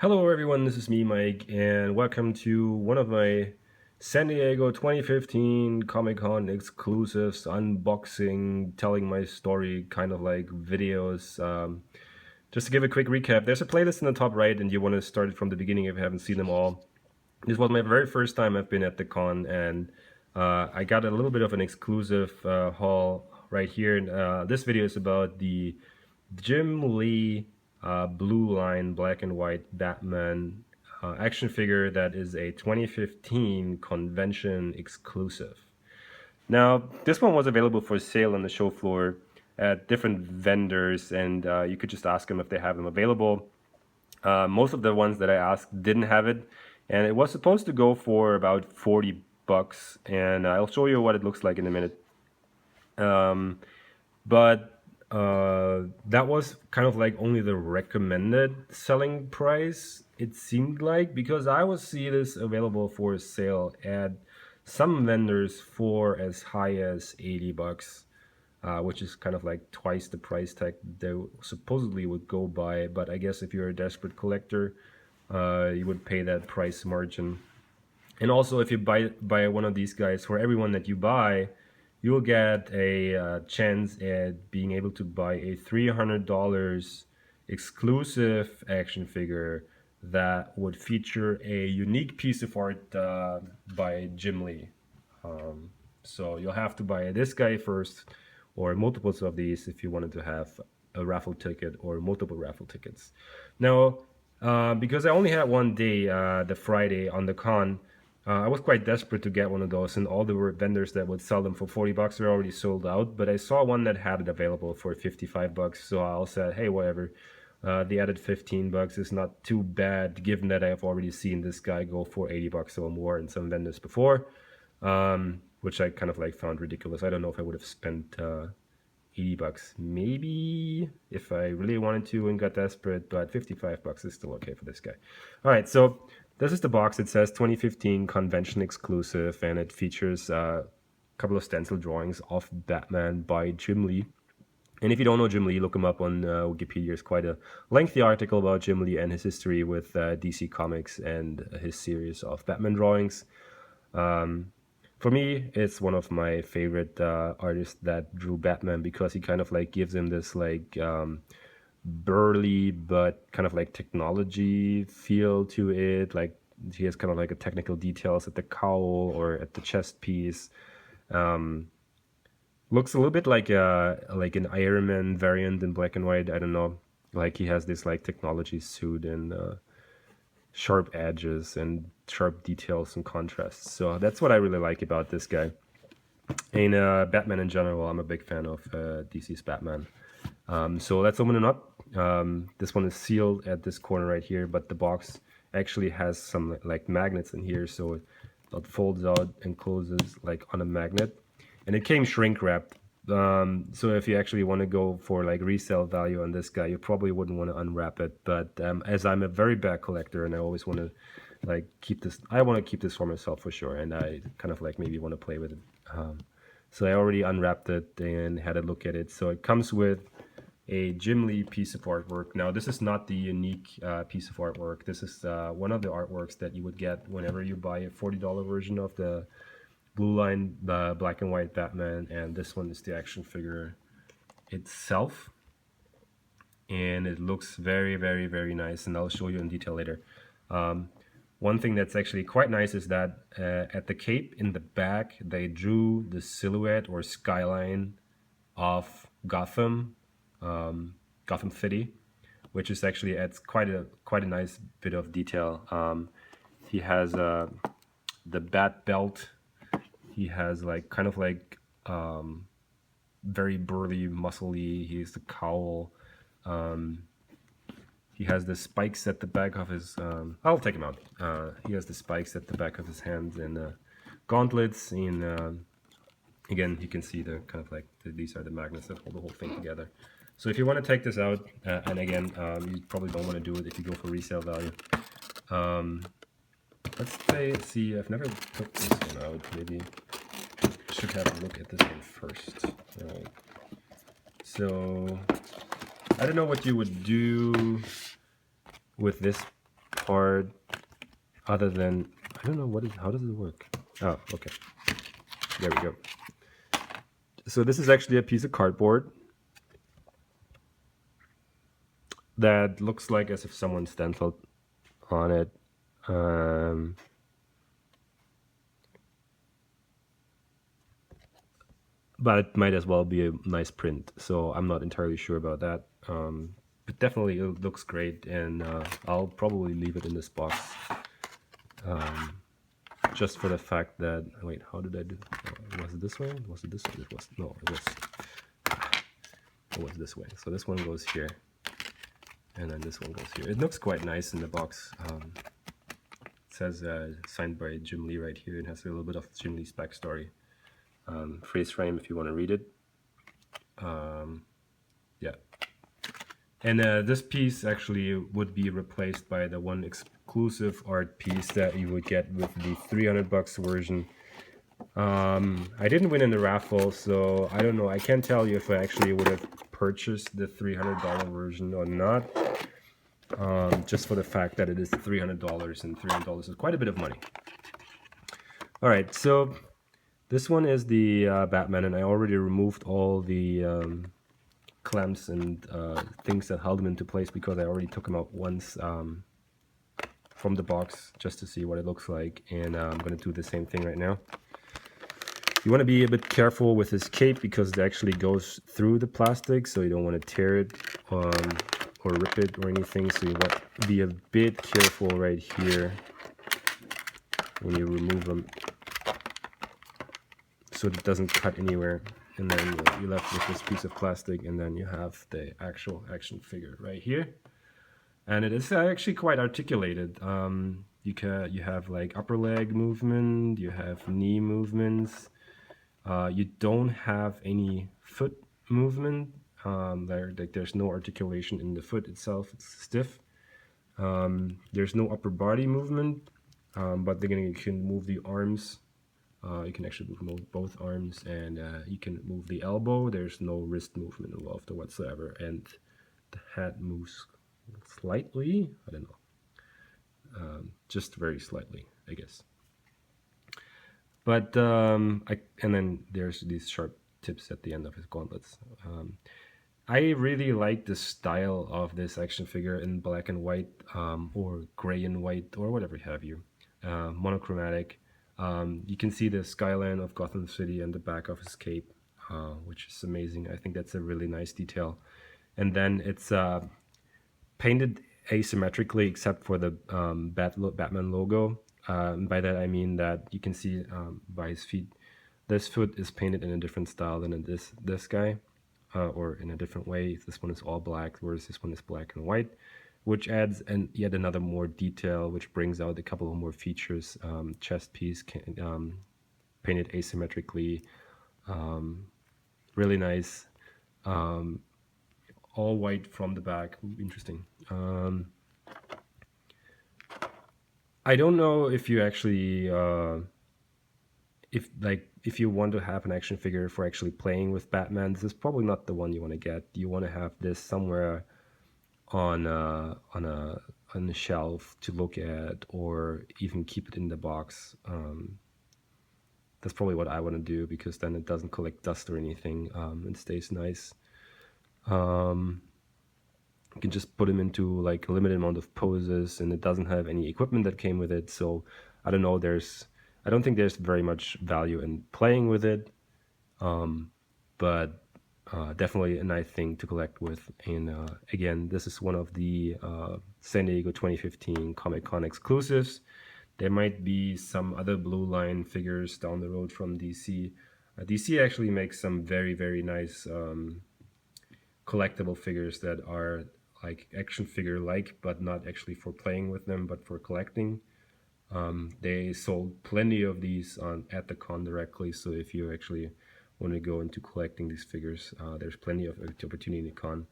Hello everyone, this is me, Mike, and welcome to one of my San Diego 2015 Comic-Con exclusives, unboxing, telling my story kind of like videos. Just to give a quick recap, there's a playlist in the top right and you want to start it from the beginning if you haven't seen them all. This was my very first time I've been at the con, and I got a little bit of an exclusive haul right here. This video is about the Jim Lee Blueline black and white Batman action figure that is a 2015 convention exclusive. Now, this one was available for sale on the show floor at different vendors, and you could just ask them if they have them available. Most of the ones that I asked didn't have it, and it was supposed to go for about 40 bucks, and I'll show you what it looks like in a minute. But that was kind of like only the recommended selling price, it seemed like, because I would see this available for sale at some vendors for as high as 80 bucks, which is kind of like twice the price tag they supposedly would go by. But I guess if you're a desperate collector, you would pay that price margin. And also, if you buy one of these guys, for everyone that you buy, you'll get a chance at being able to buy a $300 exclusive action figure that would feature a unique piece of art by Jim Lee. So you'll have to buy this guy first, or multiples of these if you wanted to have a raffle ticket or multiple raffle tickets. Now, because I only had one day, the Friday on the con, I was quite desperate to get one of those, and all the vendors that would sell them for 40 bucks are already sold out. But I saw one that had it available for 55 bucks, so I said, hey, whatever. The added 15 bucks is not too bad, given that I have already seen this guy go for 80 bucks or more in some vendors before, which I kind of like found ridiculous. I don't know if I would have spent 80 bucks maybe if I really wanted to and got desperate, but 55 bucks is still okay for this guy. All right, so this is the box. It says 2015 convention exclusive, and it features a couple of stencil drawings of Batman by Jim Lee. And if you don't know Jim Lee, look him up on Wikipedia. There's quite a lengthy article about Jim Lee and his history with DC Comics and his series of Batman drawings. For me, it's one of my favorite artists that drew Batman, because he kind of like gives him this like burly but kind of like technology feel to it. Like he has kind of like a technical details at the cowl or at the chest piece. Looks a little bit like an Iron Man variant in black and white. I don't know. Like he has this like technology suit and sharp edges and sharp details and contrasts. So that's what I really like about this guy. And Batman in general, I'm a big fan of DC's Batman. So let's open it up. This one is sealed at this corner right here, but the box actually has some like magnets in here, so it folds out and closes like on a magnet. And it came shrink wrapped. So if you actually want to go for like resale value on this guy, you probably wouldn't want to unwrap it. But as I'm a very bad collector and I always want to like keep this, I want to keep this for myself for sure. And I kind of like maybe want to play with it. So I already unwrapped it and had a look at it. So it comes with a Jim Lee piece of artwork. Now, this is not the unique piece of artwork. This is one of the artworks that you would get whenever you buy a $40 version of the Blueline black and white Batman, and this one is the action figure itself. And it looks very, very, very nice, and I'll show you in detail later. One thing that's actually quite nice is that at the cape in the back, they drew the silhouette or skyline of Gotham, Gotham City, which is actually adds quite a nice bit of detail. He has the bat belt. He has like kind of like very burly, muscly. He has the cowl. He has the spikes at the back of his. I'll take him out. He has the spikes at the back of his hands and gauntlets. And again, you can see the kind of like these are the magnets that hold the whole thing together. So if you want to take this out, and again, you probably don't want to do it if you go for resale value. Let's see. I've never took this one out. Maybe I should have a look at this one first. Right. So I don't know what you would do with this part other than, I don't know how does it work? Oh, okay. There we go. So this is actually a piece of cardboard that looks like as if someone stenciled on it. But it might as well be a nice print. So I'm not entirely sure about that. But definitely it looks great, and I'll probably leave it in this box. Just for the fact that, wait, how did I do? Was it this way? Was it this way? It was, no, it was this way. So this one goes here, and then this one goes here. It looks quite nice in the box. It says signed by Jim Lee right here, and has a little bit of Jim Lee's backstory. Freeze frame if you want to read it. Yeah. And this piece actually would be replaced by the one exclusive art piece that you would get with the $300 version. I didn't win in the raffle, so I don't know. I can't tell you if I actually would have purchased the $300 version or not. Just for the fact that it is $300, and $300 is quite a bit of money. All right, so this one is the Batman, and I already removed all the clamps and things that held them into place because I already took them out once from the box just to see what it looks like, and I'm going to do the same thing right now. You want to be a bit careful with this cape because it actually goes through the plastic, so you don't want to tear it or rip it or anything, so you want to be a bit careful right here when you remove them so it doesn't cut anywhere. And then you're left with this piece of plastic, and then you have the actual action figure right here, and it is actually quite articulated. You have like upper leg movement, you have knee movements, you don't have any foot movement. There's no articulation in the foot itself; it's stiff. There's no upper body movement, but then you can move the arms. You can actually move both arms, and you can move the elbow. There's no wrist movement involved whatsoever, and the head moves slightly. I don't know, just very slightly, I guess. But and then there's these sharp tips at the end of his gauntlets. I really like the style of this action figure in black and white, or gray and white, or whatever have you, monochromatic. You can see the skyline of Gotham City and the back of his cape, which is amazing. I think that's a really nice detail. And then it's painted asymmetrically except for the Batman logo. By that I mean that you can see by his feet, this foot is painted in a different style than this guy, or in a different way. This one is all black, whereas this one is black and white, which adds yet another more detail, which brings out a couple of more features. Chest piece painted asymmetrically, really nice. All white from the back, interesting. I don't know if you actually, if you want to have an action figure for actually playing with Batman, this is probably not the one you want to get. You want to have this somewhere on a shelf to look at, or even keep it in the box. That's probably what I want to do, because then it doesn't collect dust or anything. It stays nice. You can just put him into like a limited amount of poses, and it doesn't have any equipment that came with it. So I don't know. I don't think there's very much value in playing with it, but definitely a nice thing to collect with. And again, this is one of the San Diego 2015 Comic-Con exclusives. There might be some other Blueline figures down the road from DC. DC actually makes some very, very nice collectible figures that are like action figure like, but not actually for playing with them, but for collecting. They sold plenty of these at the con directly, so if you actually want to go into collecting these figures, there's plenty of opportunity in the con.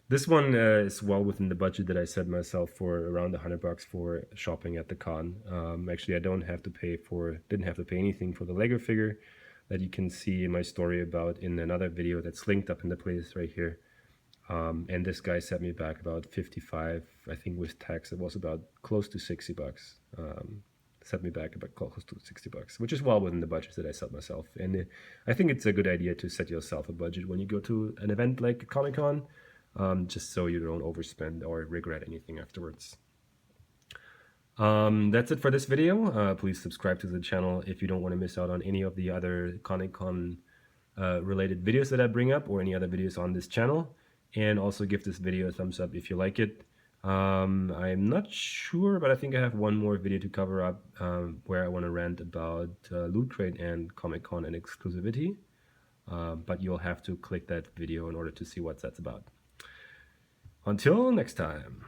This one is well within the budget that I set myself for, around $100 for shopping at the con. Actually, I didn't have to pay anything for the Lego figure that you can see my story about in another video that's linked up in the playlist right here. And this guy set me back about 55. I think with tax it was about close to $60. Set me back about close to $60, which is well within the budget that I set myself. And I think it's a good idea to set yourself a budget when you go to an event like Comic-Con, just so you don't overspend or regret anything afterwards. That's it for this video. Please subscribe to the channel if you don't want to miss out on any of the other Comic-Con related videos that I bring up, or any other videos on this channel. And also give this video a thumbs up if you like it. I'm not sure, but I think I have one more video to cover up where I want to rant about Loot Crate and Comic-Con and exclusivity. But you'll have to click that video in order to see what that's about. Until next time.